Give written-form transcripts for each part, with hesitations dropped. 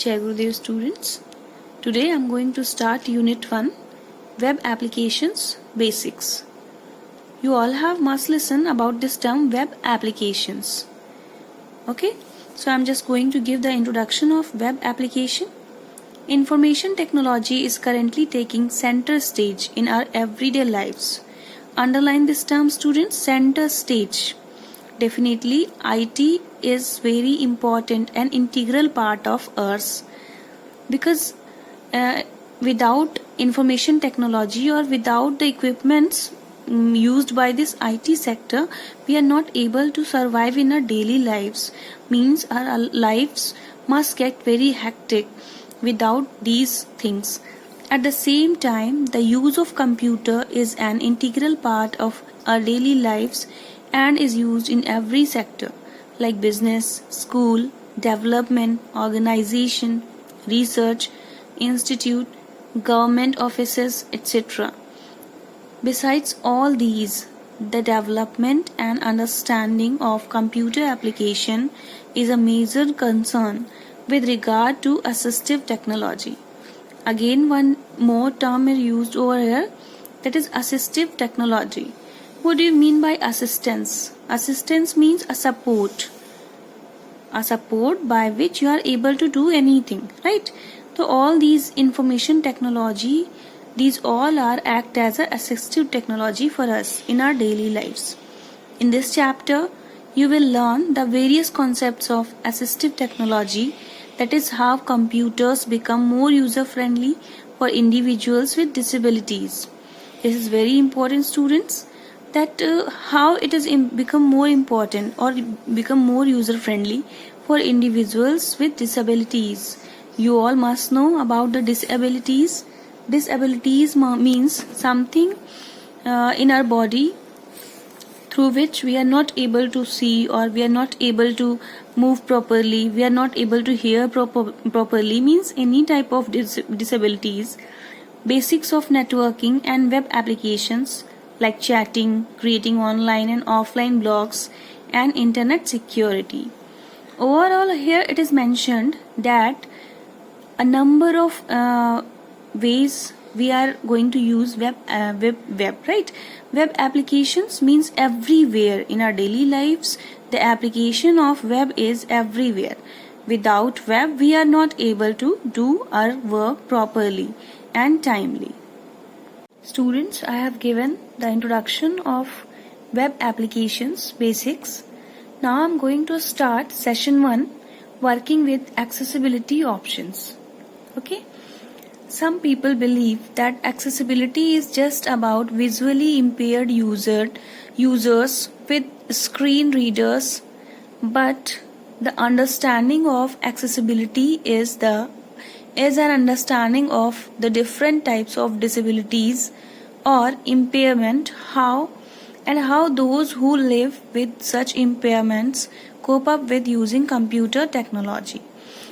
Jai Gurudev students. Today I am going to start Unit 1 Web Applications Basics. You all have must listen about this term web applications. Okay, so I am just going to give the introduction of web application. Information technology is currently taking center stage in our everyday lives. Underline this term students, center stage. Definitely IT is very important and integral part of us because without information technology or without the equipments used by this IT sector, we are not able to survive in our daily lives. Means our lives must get very hectic without these things. At the same time, the use of computer is an integral part of our daily lives and is used in every sector like business, school, development, organization, research, institute, government offices, etc. Besides all these, the development and understanding of computer application is a major concern with regard to assistive technology. Again, one more term is used over here, that is assistive technology. What do you mean by assistance? Assistance means a support by which you are able to do anything, right? So all these information technology, these all are act as a assistive technology for us in our daily lives. In this chapter, you will learn the various concepts of assistive technology, that is how computers become more user friendly for individuals with disabilities. This is very important, students, that how it has become more important or become more user friendly for individuals with disabilities. You all must know about the disabilities. Disabilities means something in our body through which we are not able to see or we are not able to move properly, we are not able to hear properly, means any type of disabilities. Basics of networking and web applications like chatting, creating online and offline blogs, and internet security. Overall, here it is mentioned that a number of ways we are going to use web, right? Web applications means everywhere in our daily lives. The application of web is everywhere. Without web, we are not able to do our work properly and timely. Students, I have given the introduction of web applications basics. Now I am going to start session 1, working with accessibility options. Okay. Some people believe that accessibility is just about visually impaired users with screen readers, but the understanding of accessibility is an understanding of the different types of disabilities or impairment, how those who live with such impairments cope up with using computer technology.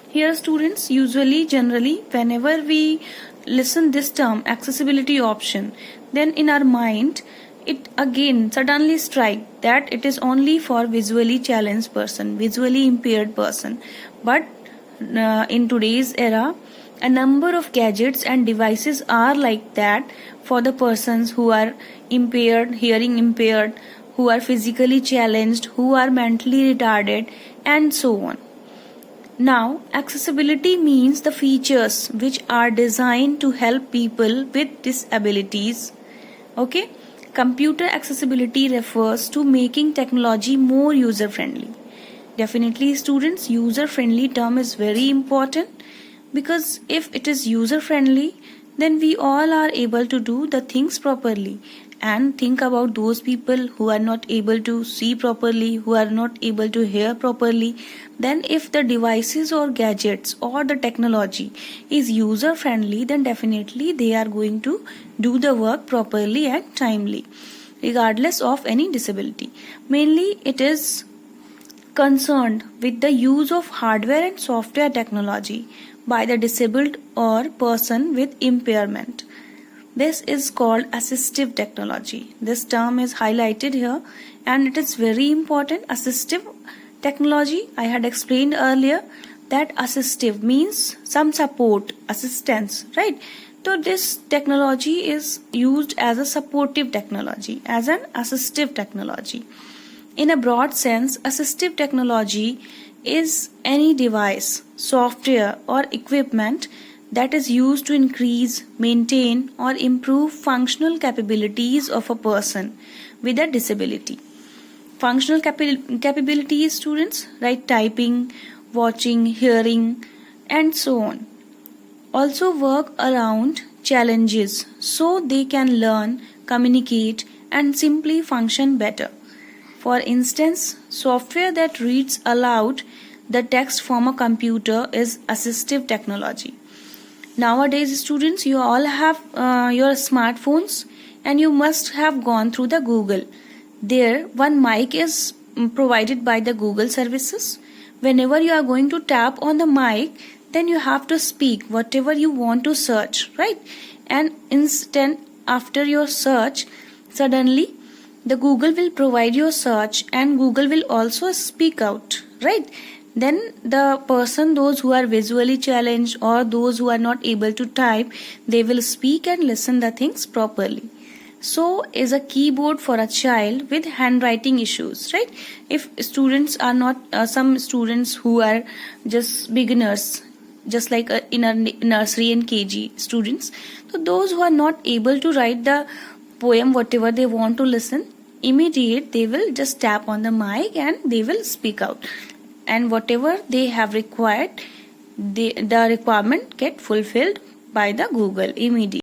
Here students, generally whenever we listen this term accessibility option, then in our mind it again suddenly strike that it is only for visually challenged person, visually impaired person. But in today's era, a number of gadgets and devices are like that for the persons who are impaired, hearing impaired, who are physically challenged, who are mentally retarded, and so on. Now, accessibility means the features which are designed to help people with disabilities. Okay? Computer accessibility refers to making technology more user-friendly. Definitely, students, user-friendly term is very important because if it is user-friendly, then we all are able to do the things properly. And think about those people who are not able to see properly, who are not able to hear properly. Then if the devices or gadgets or the technology is user friendly, then definitely they are going to do the work properly and timely, regardless of any disability. Mainly it is concerned with the use of hardware and software technology by the disabled or person with impairment. This is called assistive technology. This term is highlighted here and it is very important. Assistive technology, I had explained earlier that assistive means some support, assistance, right? So this technology is used as a supportive technology, as an assistive technology. In a broad sense, assistive technology is any device, software, or equipment that is used to increase, maintain, or improve functional capabilities of a person with a disability. Functional capabilities, students, right? Typing, watching, hearing, and so on. Also work around challenges so they can learn, communicate, and simply function better. For instance, software that reads aloud the text from a computer is assistive technology. Nowadays, students, you all have your smartphones, and you must have gone through the Google. There, one mic is provided by the Google services. Whenever you are going to tap on the mic, then you have to speak whatever you want to search, right? And instant after your search, suddenly the Google will provide your search, and Google will also speak out, right? Then the person, those who are visually challenged or those who are not able to type, they will speak and listen the things properly. So is a keyboard for a child with handwriting issues, right? If students are not, some students who are just beginners, just like in a nursery and KG students, so those who are not able to write the poem whatever they want to listen, immediate they will just tap on the mic and they will speak out, and whatever they have required, the requirement get fulfilled by the Google immediately.